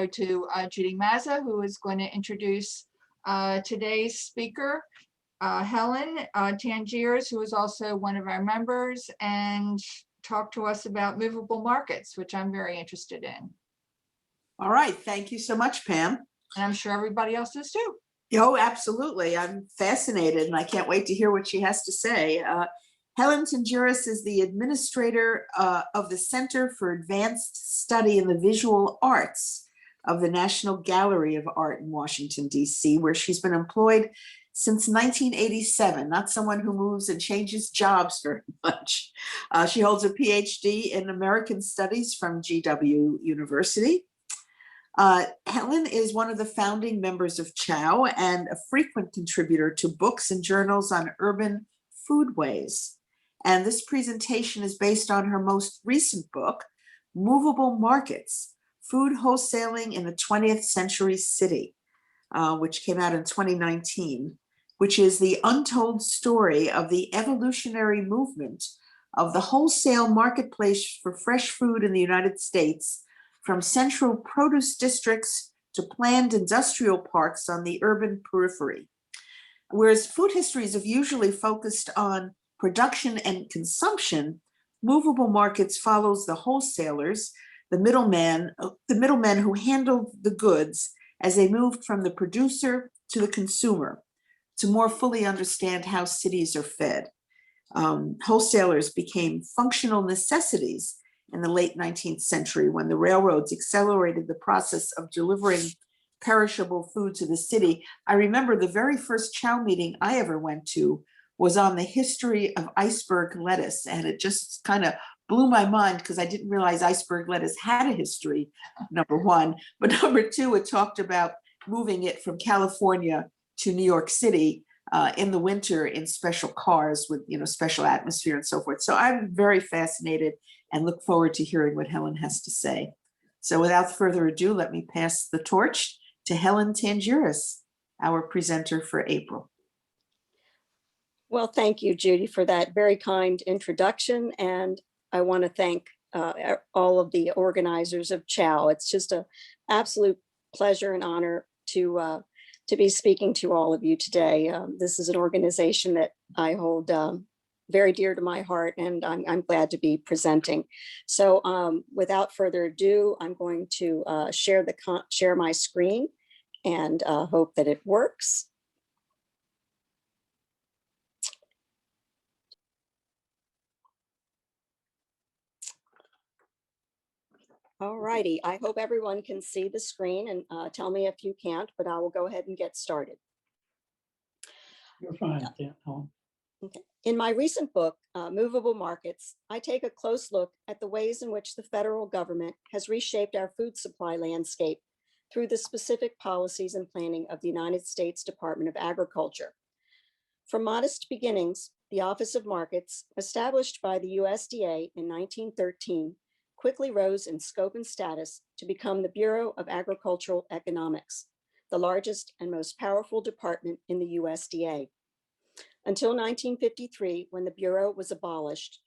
go to Judy Mazza, who is going to introduce today's speaker, Helen Tangires, who is also one of our members, and talk to us about movable markets, which I'm very interested in. All right, thank you so much, Pam. And I'm sure everybody else is too. Oh, absolutely. I'm fascinated and I can't wait to hear what she has to say. Helen Tangires is the administrator of the Center for Advanced Study in the Visual Arts of the National Gallery of Art in Washington, D.C., where she's been employed since 1987, not someone who moves and changes jobs very much. She holds a PhD in American Studies from GW University. Helen is one of the founding members of CHow and a frequent contributor to books and journals on urban foodways. And this presentation is based on her most recent book, Moveable Markets, Food Wholesaling in the 20th Century City, which came out in 2019, which is the untold story of the evolutionary movement of the wholesale marketplace for fresh food in the United States, from central produce districts to planned industrial parks on the urban periphery. Whereas food histories have usually focused on production and consumption, Movable Markets follows the wholesalers, the middlemen who handled the goods as they moved from the producer to the consumer to more fully understand how cities are fed. Wholesalers became functional necessities in the late 19th century when the railroads accelerated the process of delivering perishable food to the city. I remember the very first CHow meeting I ever went to was on the history of iceberg lettuce, and it just kind of blew my mind because I didn't realize iceberg lettuce had a history, number one. But number two, it talked about moving it from California to New York City in the winter in special cars with special atmosphere and so forth. So I'm very fascinated and look forward to hearing what Helen has to say. So without further ado, let me pass the torch to Helen Tangires, our presenter for April. Well, thank you, Judy, for that very kind introduction. And I want to thank all of the organizers of CHow. It's just an absolute pleasure and honor to be speaking to all of you today. This is an organization that I hold very dear to my heart, and I'm glad to be presenting. So without further ado, I'm going to share my screen and hope that it works. All righty, I hope everyone can see the screen, and tell me if you can't, but I will go ahead and get started. You're fine, Helen. Okay. In my recent book, Movable Markets, I take a close look at the ways in which the federal government has reshaped our food supply landscape through the specific policies and planning of the United States Department of Agriculture. From modest beginnings, the Office of Markets, established by the USDA in 1913, quickly rose in scope and status to become the Bureau of Agricultural Economics, the largest and most powerful department in the USDA. Until 1953, when the Bureau was abolished,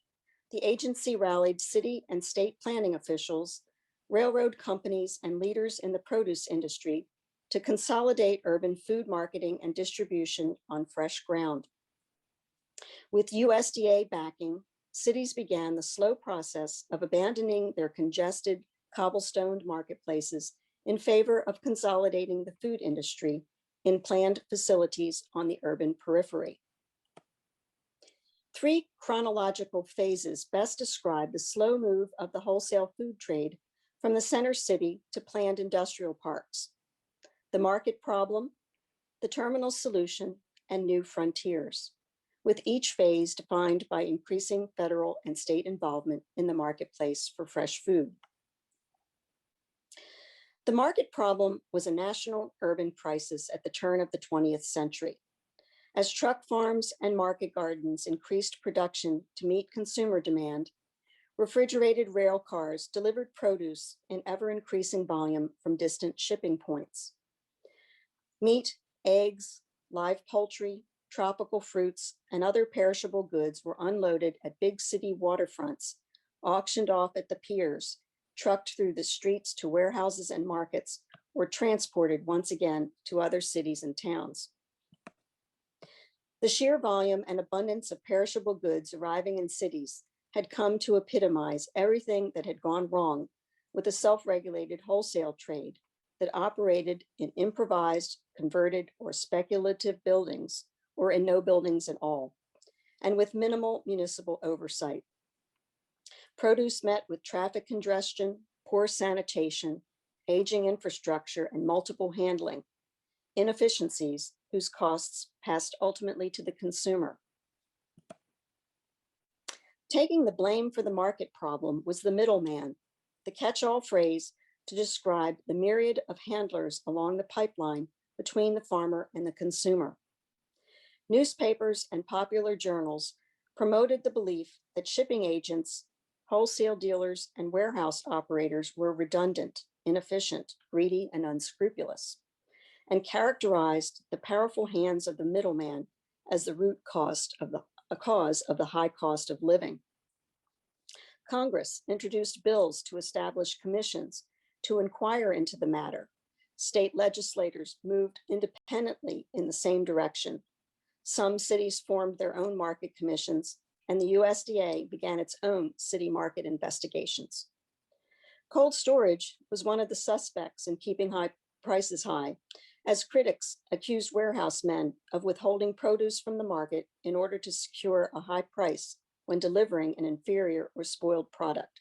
the agency rallied city and state planning officials, railroad companies, and leaders in the produce industry to consolidate urban food marketing and distribution on fresh ground. With USDA backing, cities began the slow process of abandoning their congested, cobblestoned marketplaces in favor of consolidating the food industry in planned facilities on the urban periphery. Three chronological phases best describe the slow move of the wholesale food trade from the center city to planned industrial parks: the market problem, the terminal solution, and new frontiers, with each phase defined by increasing federal and state involvement in the marketplace for fresh food. The market problem was a national urban crisis at the turn of the 20th century. As truck farms and market gardens increased production to meet consumer demand, refrigerated rail cars delivered produce in ever-increasing volume from distant shipping points. Meat, eggs, live poultry, tropical fruits, and other perishable goods were unloaded at big city waterfronts, auctioned off at the piers, trucked through the streets to warehouses and markets, or transported once again to other cities and towns. The sheer volume and abundance of perishable goods arriving in cities had come to epitomize everything that had gone wrong with a self-regulated wholesale trade that operated in improvised, converted, or speculative buildings, or in no buildings at all, and with minimal municipal oversight. Produce met with traffic congestion, poor sanitation, aging infrastructure, and multiple handling, inefficiencies whose costs passed ultimately to the consumer. Taking the blame for the market problem was the middleman, the catch-all phrase to describe the myriad of handlers along the pipeline between the farmer and the consumer. Newspapers and popular journals promoted the belief that shipping agents, wholesale dealers, and warehouse operators were redundant, inefficient, greedy, and unscrupulous, and characterized the powerful hands of the middleman as the root cause of the high cost of living. Congress introduced bills to establish commissions to inquire into the matter. State legislators moved independently in the same direction. Some cities formed their own market commissions, and the USDA began its own city market investigations. Cold storage was one of the suspects in keeping high prices high, as critics accused warehouse men of withholding produce from the market in order to secure a high price when delivering an inferior or spoiled product.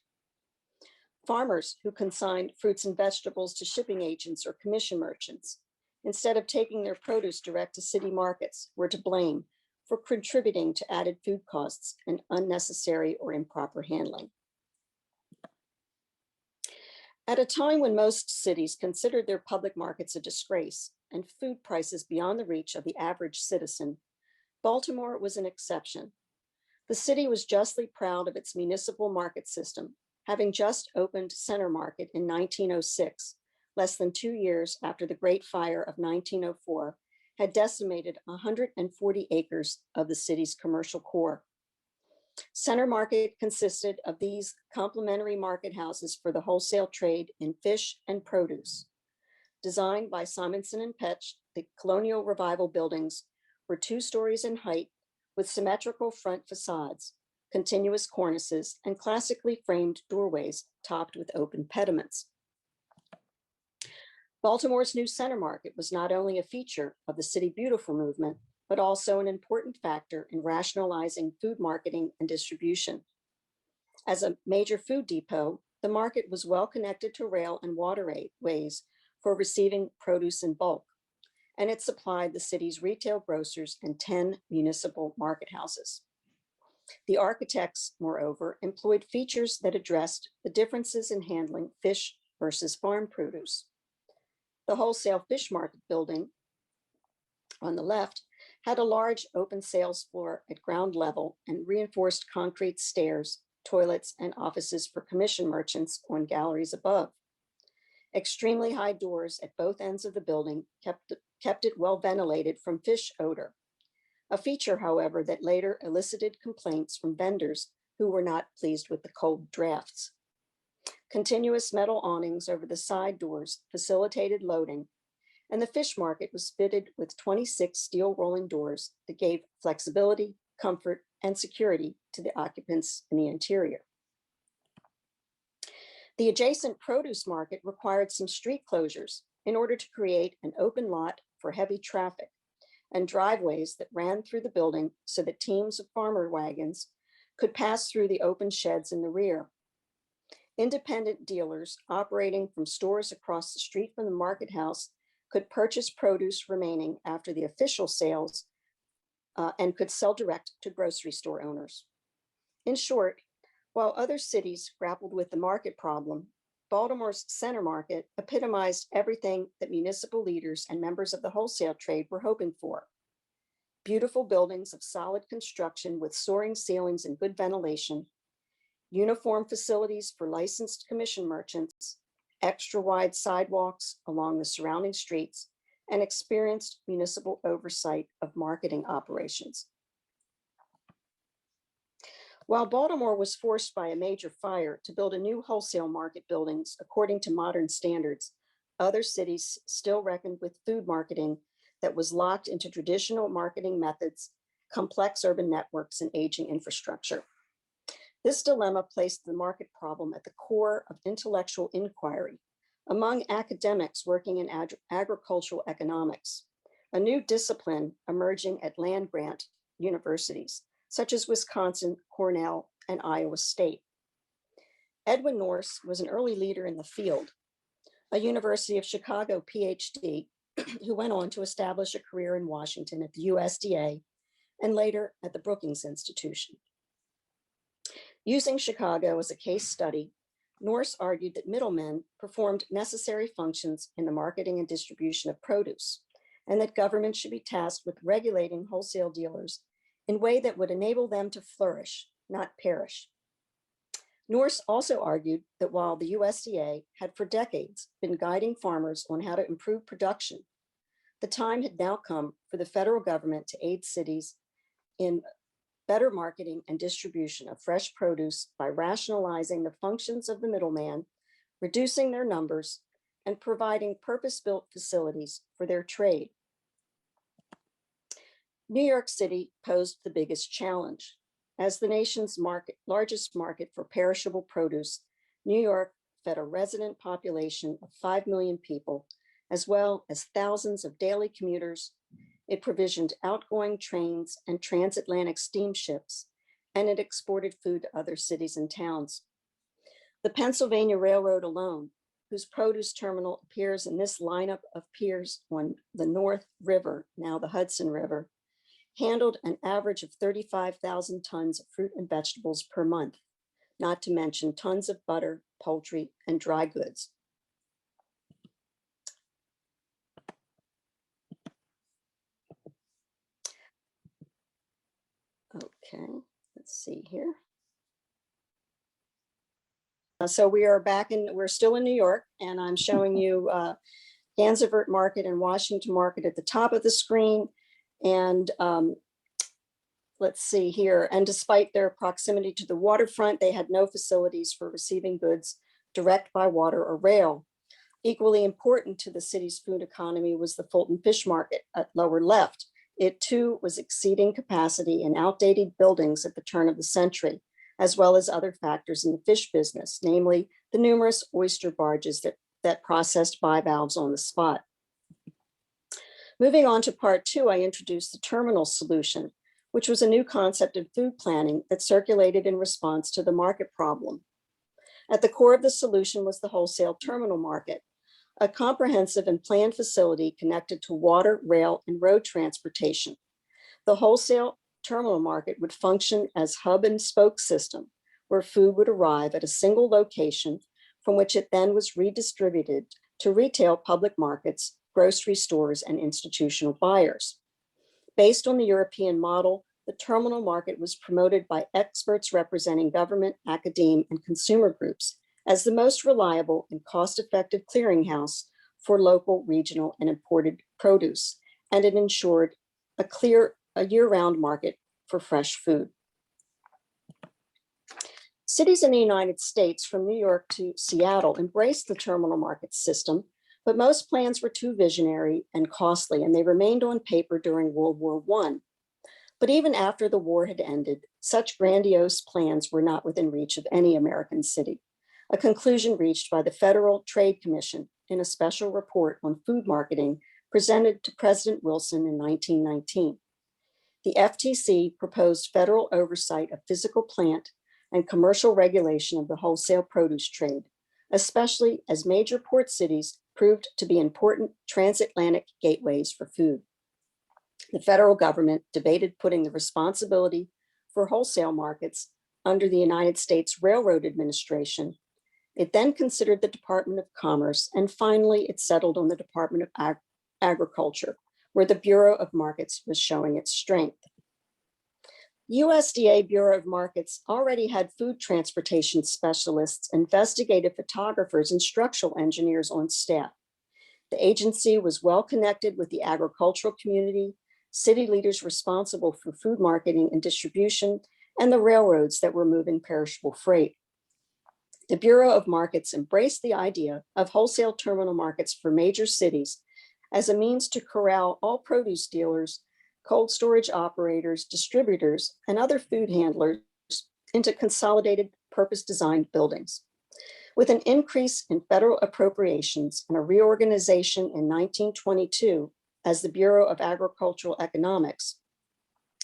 Farmers who consigned fruits and vegetables to shipping agents or commission merchants, instead of taking their produce direct to city markets, were to blame for contributing to added food costs and unnecessary or improper handling. At a time when most cities considered their public markets a disgrace and food prices beyond the reach of the average citizen, Baltimore was an exception. The city was justly proud of its municipal market system, having just opened Center Market in 1906, less than 2 years after the Great Fire of 1904 had decimated 140 acres of the city's commercial core. Center Market consisted of these complementary market houses for the wholesale trade in fish and produce. Designed by Simonson and Petch, the Colonial Revival buildings were 2 stories in height with symmetrical front facades, continuous cornices, and classically framed doorways topped with open pediments. Baltimore's new Center Market was not only a feature of the City Beautiful movement, but also an important factor in rationalizing food marketing and distribution. As a major food depot, the market was well connected to rail and waterways for receiving produce in bulk, and it supplied the city's retail grocers and 10 municipal market houses. The architects, moreover, employed features that addressed the differences in handling fish versus farm produce. The wholesale fish market building on the left had a large open sales floor at ground level and reinforced concrete stairs, toilets, and offices for commission merchants on galleries above. Extremely high doors at both ends of the building kept it well ventilated from fish odor, a feature, however, that later elicited complaints from vendors who were not pleased with the cold drafts. Continuous metal awnings over the side doors facilitated loading, and the fish market was fitted with 26 steel rolling doors that gave flexibility, comfort, and security to the occupants in the interior. The adjacent produce market required some street closures in order to create an open lot for heavy traffic and driveways that ran through the building so that teams of farmer wagons could pass through the open sheds in the rear. Independent dealers operating from stores across the street from the market house could purchase produce remaining after the official sales and could sell direct to grocery store owners. In short, while other cities grappled with the market problem, Baltimore's Center Market epitomized everything that municipal leaders and members of the wholesale trade were hoping for. Beautiful buildings of solid construction with soaring ceilings and good ventilation, uniform facilities for licensed commission merchants, extra wide sidewalks along the surrounding streets, and experienced municipal oversight of marketing operations. While Baltimore was forced by a major fire to build a new wholesale market buildings according to modern standards, other cities still reckoned with food marketing that was locked into traditional marketing methods, complex urban networks, and aging infrastructure. This dilemma placed the market problem at the core of intellectual inquiry among academics working in agricultural economics, a new discipline emerging at land-grant universities, such as Wisconsin, Cornell, and Iowa State. Edwin Norse was an early leader in the field, a University of Chicago PhD, who went on to establish a career in Washington at the USDA and later at the Brookings Institution. Using Chicago as a case study, Norse argued that middlemen performed necessary functions in the marketing and distribution of produce, and that government should be tasked with regulating wholesale dealers in a way that would enable them to flourish, not perish. Norse also argued that while the USDA had for decades been guiding farmers on how to improve production, the time had now come for the federal government to aid cities in better marketing and distribution of fresh produce by rationalizing the functions of the middleman, reducing their numbers, and providing purpose-built facilities for their trade. New York City posed the biggest challenge. As the nation's largest market for perishable produce, New York fed a resident population of 5 million people, as well as thousands of daily commuters. It provisioned outgoing trains and transatlantic steamships, and it exported food to other cities and towns. The Pennsylvania Railroad alone, whose produce terminal appears in this lineup of piers on the North River, now the Hudson River, handled an average of 35,000 tons of fruit and vegetables per month, not to mention tons of butter, poultry, and dry goods. Okay, let's see here. So we are we're still in New York, and I'm showing you Gansevoort Market and Washington Market at the top of the screen. And let's see here. And despite their proximity to the waterfront, they had no facilities for receiving goods direct by water or rail. Equally important to the city's food economy was the Fulton Fish Market at lower left. It too was exceeding capacity in outdated buildings at the turn of the century, as well as other factors in the fish business, namely the numerous oyster barges that processed bivalves on the spot. Moving on to part two, I introduced the terminal solution, which was a new concept of food planning that circulated in response to the market problem. At the core of the solution was the wholesale terminal market, a comprehensive and planned facility connected to water, rail, and road transportation. The wholesale terminal market would function as hub and spoke system, where food would arrive at a single location from which it then was redistributed to retail public markets, grocery stores, and institutional buyers. Based on the European model, the terminal market was promoted by experts representing government, academe, and consumer groups as the most reliable and cost-effective clearinghouse for local, regional, and imported produce, and it ensured a year-round market for fresh food. Cities in the United States, from New York to Seattle, embraced the terminal market system, but most plans were too visionary and costly, and they remained on paper during World War I. But even after the war had ended, such grandiose plans were not within reach of any American city, a conclusion reached by the Federal Trade Commission in a special report on food marketing presented to President Wilson in 1919. The FTC proposed federal oversight of physical plant and commercial regulation of the wholesale produce trade, especially as major port cities proved to be important transatlantic gateways for food. The federal government debated putting the responsibility for wholesale markets under the United States Railroad Administration. It then considered the Department of Commerce, and finally it settled on the Department of Agriculture, where the Bureau of Markets was showing its strength. USDA Bureau of Markets already had food transportation specialists, investigative photographers, and structural engineers on staff. The agency was well connected with the agricultural community, city leaders responsible for food marketing and distribution, and the railroads that were moving perishable freight. The Bureau of Markets embraced the idea of wholesale terminal markets for major cities as a means to corral all produce dealers, cold storage operators, distributors, and other food handlers into consolidated purpose-designed buildings. With an increase in federal appropriations and a reorganization in 1922 as the Bureau of Agricultural Economics,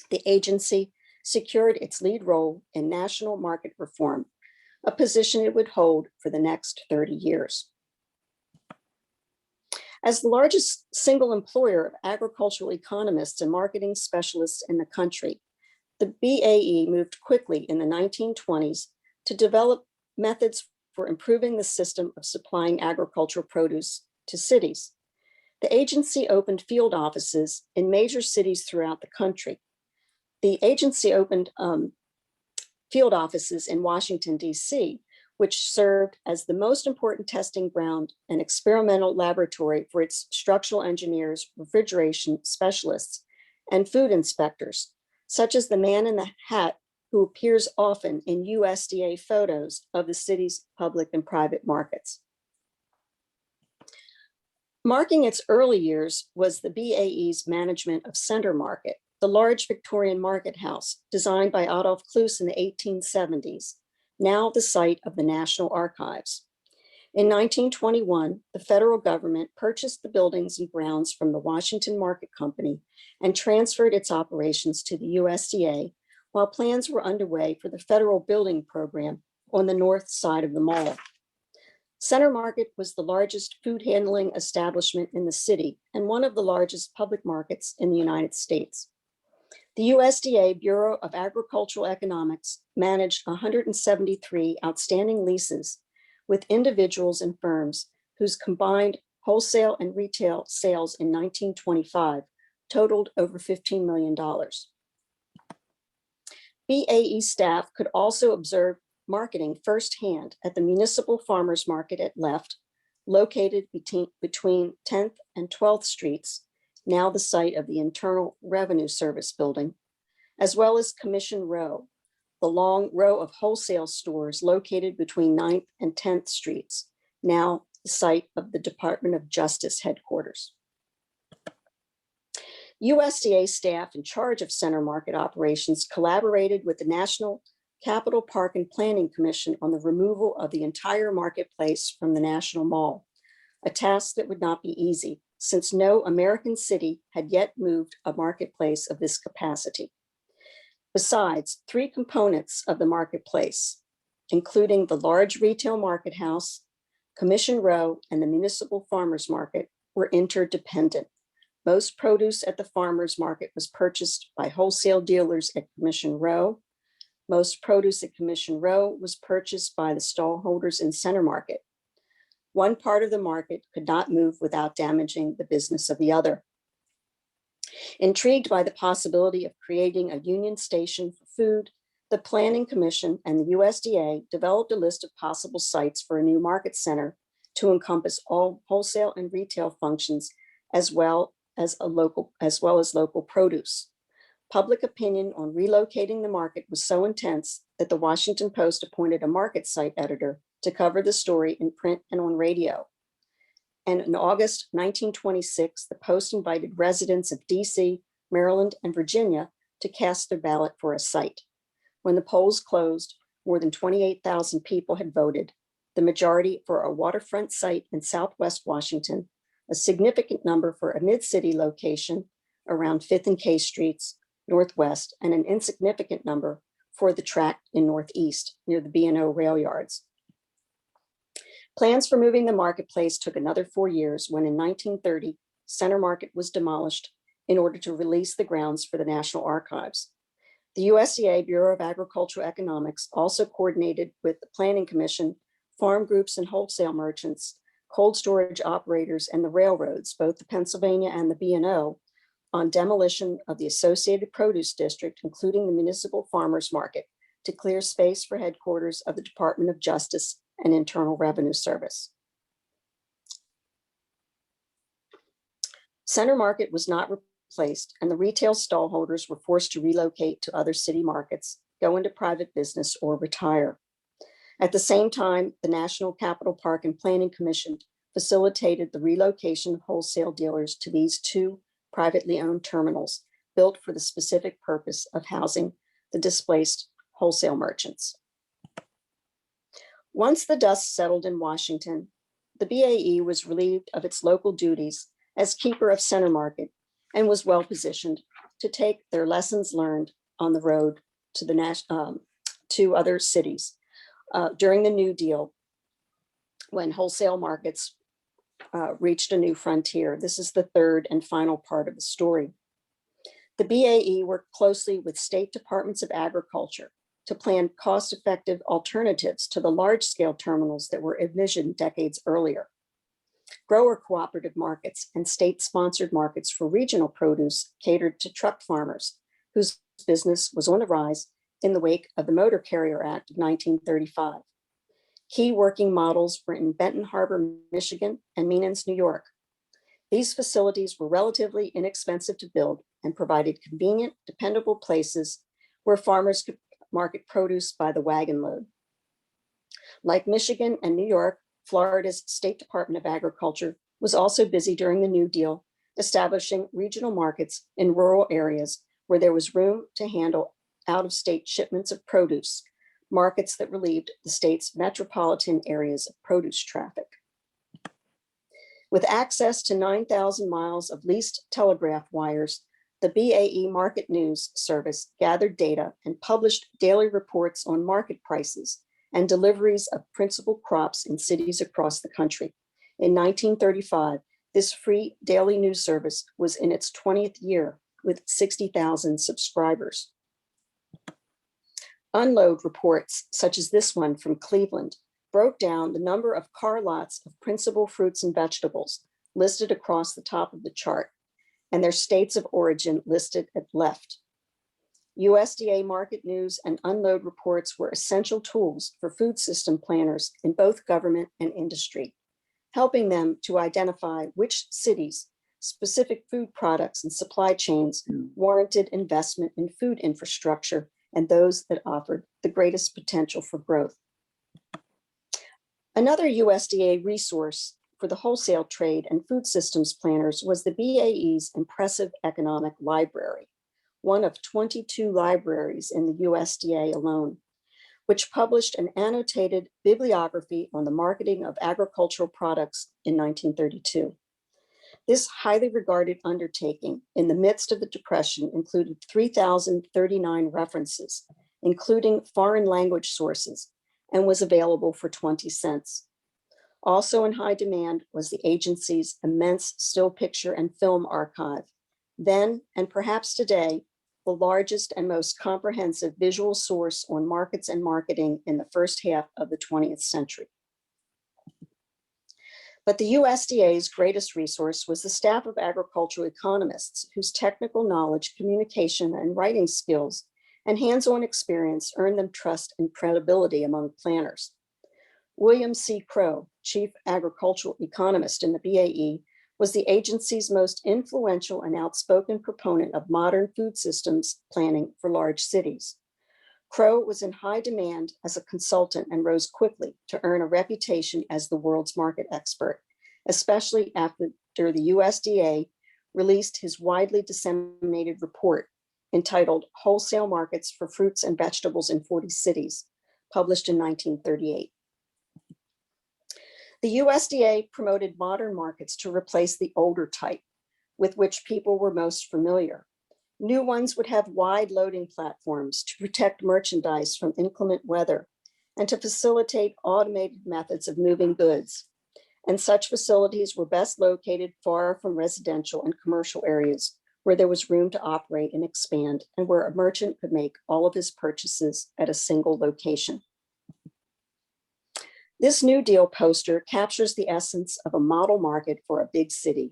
the agency secured its lead role in national market reform, a position it would hold for the next 30 years. As the largest single employer of agricultural economists and marketing specialists in the country, the BAE moved quickly in the 1920s to develop methods for improving the system of supplying agricultural produce to cities. The agency opened field offices in major cities throughout the country. The agency opened field offices in Washington, D.C., which served as the most important testing ground and experimental laboratory for its structural engineers, refrigeration specialists, and food inspectors, such as the man in the hat who appears often in USDA photos of the city's public and private markets. Marking its early years was the BAE's management of Center Market, the large Victorian market house designed by Adolf Kloos in the 1870s, now the site of the National Archives. In 1921, the federal government purchased the buildings and grounds from the Washington Market Company and transferred its operations to the USDA, while plans were underway for the federal building program on the north side of the mall. Center Market was the largest food handling establishment in the city and one of the largest public markets in the United States. The USDA Bureau of Agricultural Economics managed 173 outstanding leases with individuals and firms whose combined wholesale and retail sales in 1925 totaled over $15 million. BAE staff could also observe marketing firsthand at the Municipal Farmers Market at Left, located between 10th and 12th Streets, now the site of the Internal Revenue Service building, as well as Commission Row, the long row of wholesale stores located between 9th and 10th Streets, now the site of the Department of Justice headquarters. USDA staff in charge of Center Market operations collaborated with the National Capital Park and Planning Commission on the removal of the entire marketplace from the National Mall, a task that would not be easy since no American city had yet moved a marketplace of this capacity. Besides, three components of the marketplace, including the large retail market house, Commission Row, and the Municipal Farmers Market, were interdependent. Most produce at the farmers market was purchased by wholesale dealers at Commission Row. Most produce at Commission Row was purchased by the stallholders in Center Market. One part of the market could not move without damaging the business of the other. Intrigued by the possibility of creating a union station for food, the Planning Commission and the USDA developed a list of possible sites for a new market center to encompass all wholesale and retail functions, as well as local produce. Public opinion on relocating the market was so intense that the Washington Post appointed a market site editor to cover the story in print and on radio. And in August 1926, the Post invited residents of DC, Maryland, and Virginia to cast their ballot for a site. When the polls closed, more than 28,000 people had voted, the majority for a waterfront site in Southwest Washington, a significant number for a mid-city location around 5th and K Streets, Northwest, and an insignificant number for the tract in Northeast near the B&O rail yards. Plans for moving the marketplace took another 4 years when in 1930, Center Market was demolished in order to release the grounds for the National Archives. The USDA Bureau of Agricultural Economics also coordinated with the Planning Commission, farm groups and wholesale merchants, cold storage operators, and the railroads, both the Pennsylvania and the B&O, on demolition of the Associated Produce District, including the Municipal Farmers Market, to clear space for headquarters of the Department of Justice and Internal Revenue Service. Center Market was not replaced, and the retail stallholders were forced to relocate to other city markets, go into private business, or retire. At the same time, the National Capital Park and Planning Commission facilitated the relocation of wholesale dealers to these two privately owned terminals built for the specific purpose of housing the displaced wholesale merchants. Once the dust settled in Washington, the BAE was relieved of its local duties as keeper of Center Market and was well positioned to take their lessons learned on the road to to other cities during the New Deal, when wholesale markets reached a new frontier. This is the third and final part of the story. The BAE worked closely with state departments of agriculture to plan cost-effective alternatives to the large-scale terminals that were envisioned decades earlier. Grower cooperative markets and state-sponsored markets for regional produce catered to truck farmers, whose business was on the rise in the wake of the Motor Carrier Act of 1935. Key working models were in Benton Harbor, Michigan, and Menands, New York. These facilities were relatively inexpensive to build and provided convenient, dependable places where farmers could market produce by the wagon load. Like Michigan and New York, Florida's State Department of Agriculture was also busy during the New Deal, establishing regional markets in rural areas where there was room to handle out-of-state shipments of produce, markets that relieved the state's metropolitan areas of produce traffic. With access to 9,000 miles of leased telegraph wires, the BAE Market News Service gathered data and published daily reports on market prices and deliveries of principal crops in cities across the country. In 1935, this free daily news service was in its 20th year with 60,000 subscribers. Unload reports, such as this one from Cleveland, broke down the number of car lots of principal fruits and vegetables listed across the top of the chart, and their states of origin listed at left. USDA market news and unload reports were essential tools for food system planners in both government and industry, helping them to identify which cities' specific food products and supply chains warranted investment in food infrastructure and those that offered the greatest potential for growth. Another USDA resource for the wholesale trade and food systems planners was the BAE's impressive economic library, one of 22 libraries in the USDA alone, which published an annotated bibliography on the marketing of agricultural products in 1932. This highly regarded undertaking in the midst of the Depression included 3,039 references, including foreign language sources, and was available for 20 cents. Also in high demand was the agency's immense still picture and film archive, then and perhaps today, the largest and most comprehensive visual source on markets and marketing in the first half of the 20th century. But the USDA's greatest resource was the staff of agricultural economists whose technical knowledge, communication, and writing skills and hands-on experience earned them trust and credibility among planners. William C. Crow, chief agricultural economist in the BAE, was the agency's most influential and outspoken proponent of modern food systems planning for large cities. Crow was in high demand as a consultant and rose quickly to earn a reputation as the world's market expert, especially after the USDA released his widely disseminated report entitled Wholesale Markets for Fruits and Vegetables in 40 Cities, published in 1938. The USDA promoted modern markets to replace the older type with which people were most familiar. New ones would have wide loading platforms to protect merchandise from inclement weather and to facilitate automated methods of moving goods. And such facilities were best located far from residential and commercial areas where there was room to operate and expand and where a merchant could make all of his purchases at a single location. This New Deal poster captures the essence of a model market for a big city,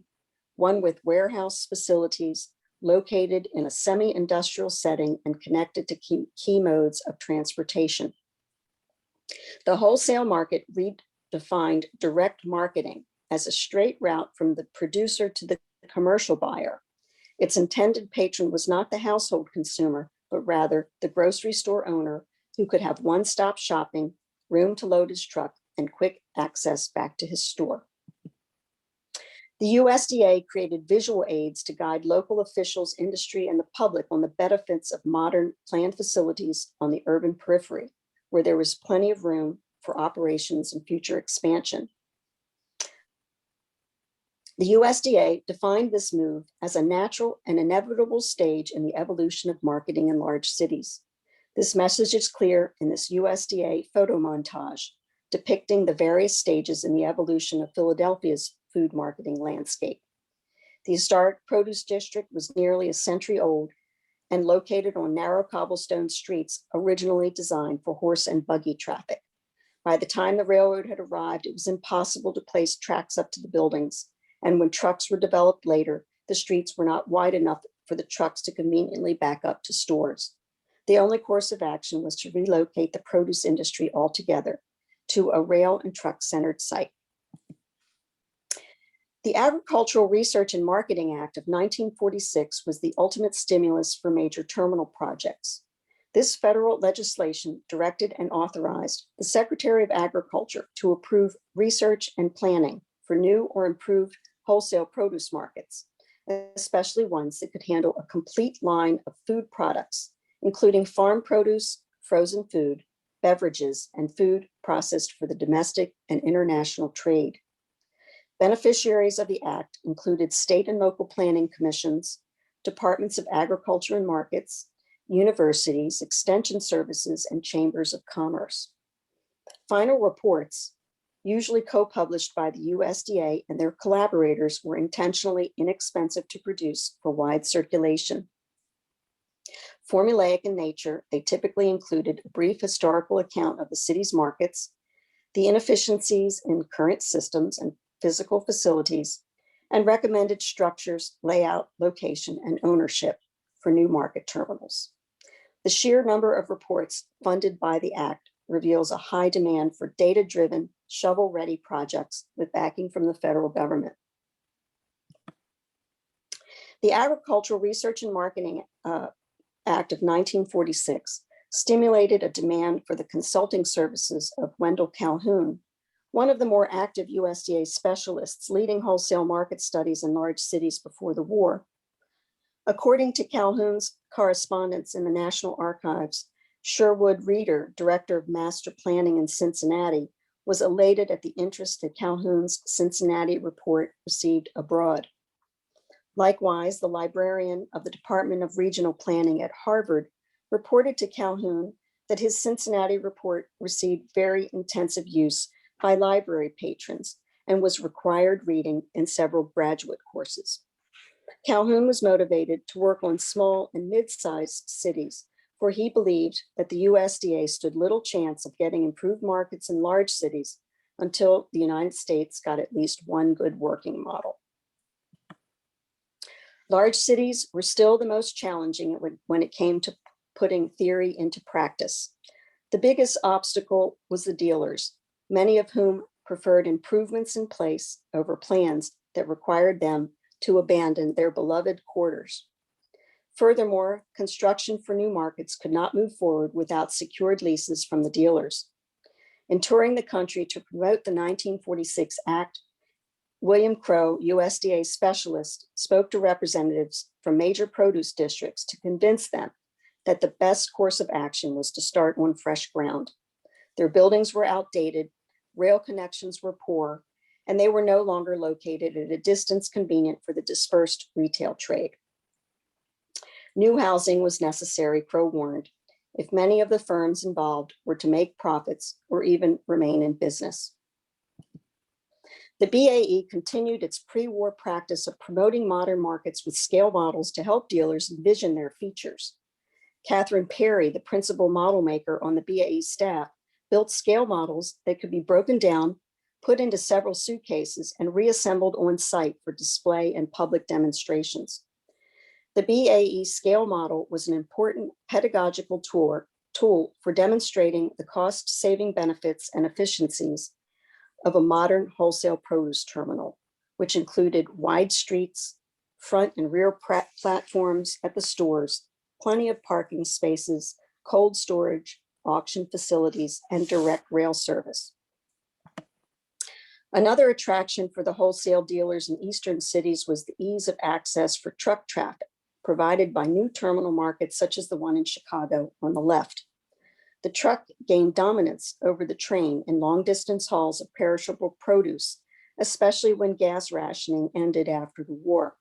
one with warehouse facilities located in a semi-industrial setting and connected to key modes of transportation. The wholesale market redefined direct marketing as a straight route from the producer to the commercial buyer. Its intended patron was not the household consumer, but rather the grocery store owner who could have one-stop shopping, room to load his truck, and quick access back to his store. The USDA created visual aids to guide local officials, industry, and the public on the benefits of modern planned facilities on the urban periphery, where there was plenty of room for operations and future expansion. The USDA defined this move as a natural and inevitable stage in the evolution of marketing in large cities. This message is clear in this USDA photo montage depicting the various stages in the evolution of Philadelphia's food marketing landscape. The historic produce district was nearly a century old and located on narrow cobblestone streets originally designed for horse and buggy traffic. By the time the railroad had arrived, it was impossible to place tracks up to the buildings. And when trucks were developed later, the streets were not wide enough for the trucks to conveniently back up to stores. The only course of action was to relocate the produce industry altogether to a rail and truck-centered site. The Agricultural Research and Marketing Act of 1946 was the ultimate stimulus for major terminal projects. This federal legislation directed and authorized the Secretary of Agriculture to approve research and planning for new or improved wholesale produce markets, especially ones that could handle a complete line of food products, including farm produce, frozen food, beverages, and food processed for the domestic and international trade. Beneficiaries of the act included state and local planning commissions, departments of agriculture and markets, universities, extension services, and chambers of commerce. Final reports, usually co-published by the USDA and their collaborators, were intentionally inexpensive to produce for wide circulation. Formulaic in nature, they typically included a brief historical account of the city's markets, the inefficiencies in current systems and physical facilities, and recommended structures, layout, location, and ownership for new market terminals. The sheer number of reports funded by the Act reveals a high demand for data-driven, shovel-ready projects with backing from the federal government. The Agricultural Research and Marketing Act of 1946 stimulated a demand for the consulting services of Wendell Calhoun, one of the more active USDA specialists leading wholesale market studies in large cities before the war. According to Calhoun's correspondence in the National Archives, Sherwood Reeder, director of master planning in Cincinnati, was elated at the interest that Calhoun's Cincinnati report received abroad. Likewise, the librarian of the Department of Regional Planning at Harvard reported to Calhoun that his Cincinnati report received very intensive use by library patrons and was required reading in several graduate courses. Calhoun was motivated to work on small and mid-sized cities, for he believed that the USDA stood little chance of getting improved markets in large cities until the United States got at least one good working model. Large cities were still the most challenging when it came to putting theory into practice. The biggest obstacle was the dealers, many of whom preferred improvements in place over plans that required them to abandon their beloved quarters. Furthermore, construction for new markets could not move forward without secured leases from the dealers. In touring the country to promote the 1946 Act, William Crow, USDA specialist, spoke to representatives from major produce districts to convince them that the best course of action was to start on fresh ground. Their buildings were outdated, rail connections were poor, and they were no longer located at a distance convenient for the dispersed retail trade. New housing was necessary, Crow warned, if many of the firms involved were to make profits or even remain in business. The BAE continued its pre-war practice of promoting modern markets with scale models to help dealers envision their features. Catherine Perry, the principal model maker on the BAE staff, built scale models that could be broken down, put into several suitcases, and reassembled on site for display and public demonstrations. The BAE scale model was an important pedagogical tool for demonstrating the cost-saving benefits and efficiencies of a modern wholesale produce terminal, which included wide streets, front and rear platforms at the stores, plenty of parking spaces, cold storage, auction facilities, and direct rail service. Another attraction for the wholesale dealers in eastern cities was the ease of access for truck traffic provided by new terminal markets such as the one in Chicago on the left. The truck gained dominance over the train in long-distance hauls of perishable produce, especially when gas rationing ended after the war.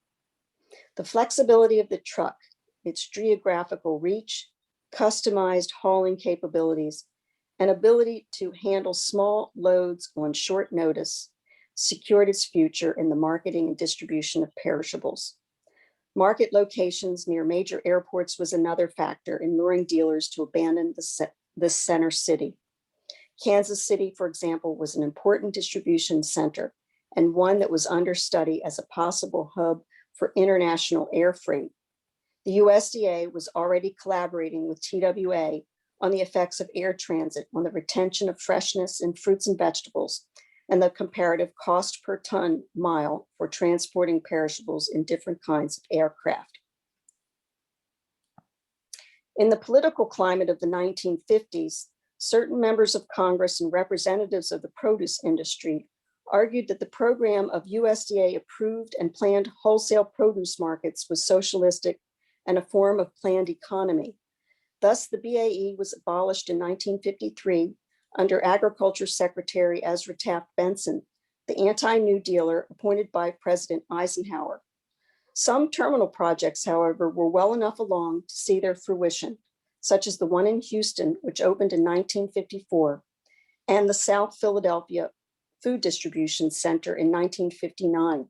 The flexibility of the truck, its geographical reach, customized hauling capabilities, and ability to handle small loads on short notice secured its future in the marketing and distribution of perishables. Market locations near major airports was another factor in luring dealers to abandon the center city. Kansas City, for example, was an important distribution center and one that was under study as a possible hub for international air freight. The USDA was already collaborating with TWA on the effects of air transit on the retention of freshness in fruits and vegetables and the comparative cost per ton mile for transporting perishables in different kinds of aircraft. In the political climate of the 1950s, certain members of Congress and representatives of the produce industry argued that the program of USDA approved and planned wholesale produce markets was socialistic and a form of planned economy. Thus, the BAE was abolished in 1953 under Agriculture Secretary Ezra Taft Benson, the anti-New Dealer appointed by President Eisenhower. Some terminal projects, however, were well enough along to see their fruition, such as the one in Houston, which opened in 1954, and the South Philadelphia Food Distribution Center in 1959.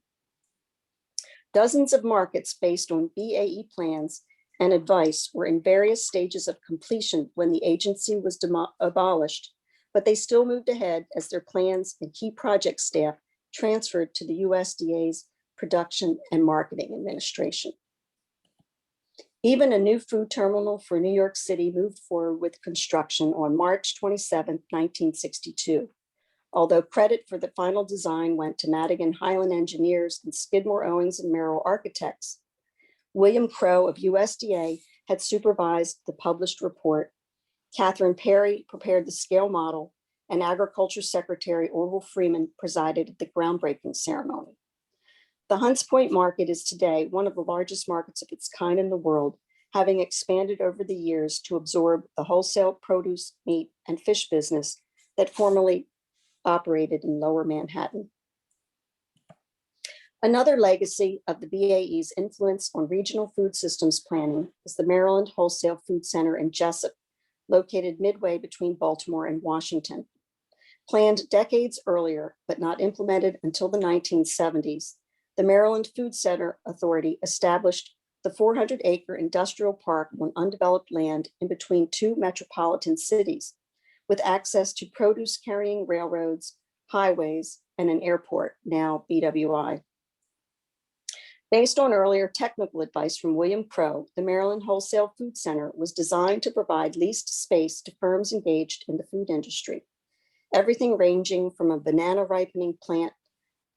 Dozens of markets based on BAE plans and advice were in various stages of completion when the agency was abolished, but they still moved ahead as their plans and key project staff transferred to the USDA's Production and Marketing Administration. Even a new food terminal for New York City moved forward with construction on March 27, 1962. Although credit for the final design went to Madigan Highland Engineers and Skidmore, Owings and Merrill Architects, William Crow of USDA had supervised the published report. Catherine Perry prepared the scale model, and Agriculture Secretary Orville Freeman presided at the groundbreaking ceremony. The Hunts Point Market is today one of the largest markets of its kind in the world, having expanded over the years to absorb the wholesale produce, meat, and fish business that formerly operated in Lower Manhattan. Another legacy of the BAE's influence on regional food systems planning is the Maryland Wholesale Food Center in Jessup, located midway between Baltimore and Washington. Planned decades earlier, but not implemented until the 1970s, the Maryland Food Center Authority established the 400-acre industrial park on undeveloped land in between two metropolitan cities, with access to produce-carrying railroads, highways, and an airport, now BWI. Based on earlier technical advice from William Crow, the Maryland Wholesale Food Center was designed to provide leased space to firms engaged in the food industry. Everything ranging from a banana ripening plant,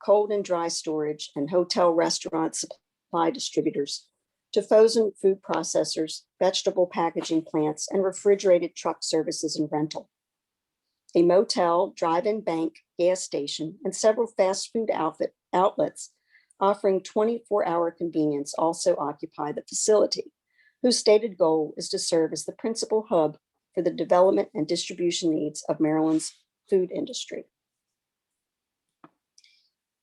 cold and dry storage, and hotel restaurant supply distributors, to frozen food processors, vegetable packaging plants, and refrigerated truck services and rental. A motel, drive-in bank, gas station, and several fast food outlets offering 24-hour convenience also occupy the facility, whose stated goal is to serve as the principal hub for the development and distribution needs of Maryland's food industry.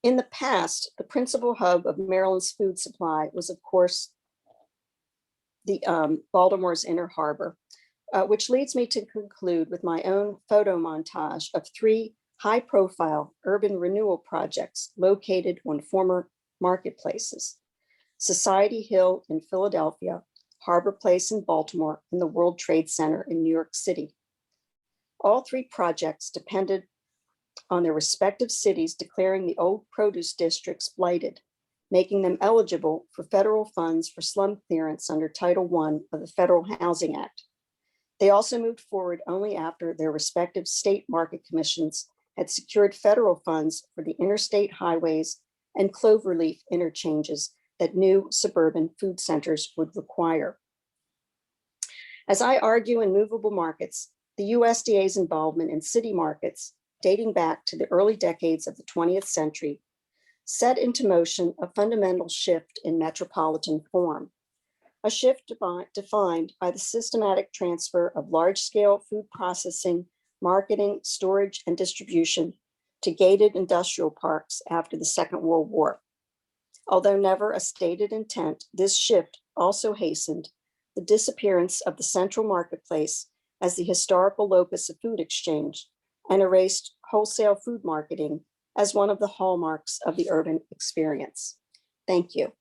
In the past, the principal hub of Maryland's food supply was, of course, the Baltimore's Inner Harbor, which leads me to conclude with my own photo montage of three high-profile urban renewal projects located on former marketplaces: Society Hill in Philadelphia, Harbor Place in Baltimore, and the World Trade Center in New York City. All three projects depended on their respective cities declaring the old produce districts blighted, making them eligible for federal funds for slum clearance under Title I of the Federal Housing Act. They also moved forward only after their respective state market commissions had secured federal funds for the interstate highways and cloverleaf interchanges that new suburban food centers would require. As I argue in Movable Markets, the USDA's involvement in city markets dating back to the early decades of the 20th century set into motion a fundamental shift in metropolitan form, a shift defined by the systematic transfer of large-scale food processing, marketing, storage, and distribution to gated industrial parks after the Second World War. Although never a stated intent, this shift also hastened the disappearance of the central marketplace as the historical locus of food exchange and erased wholesale food marketing as one of the hallmarks of the urban experience. Thank you.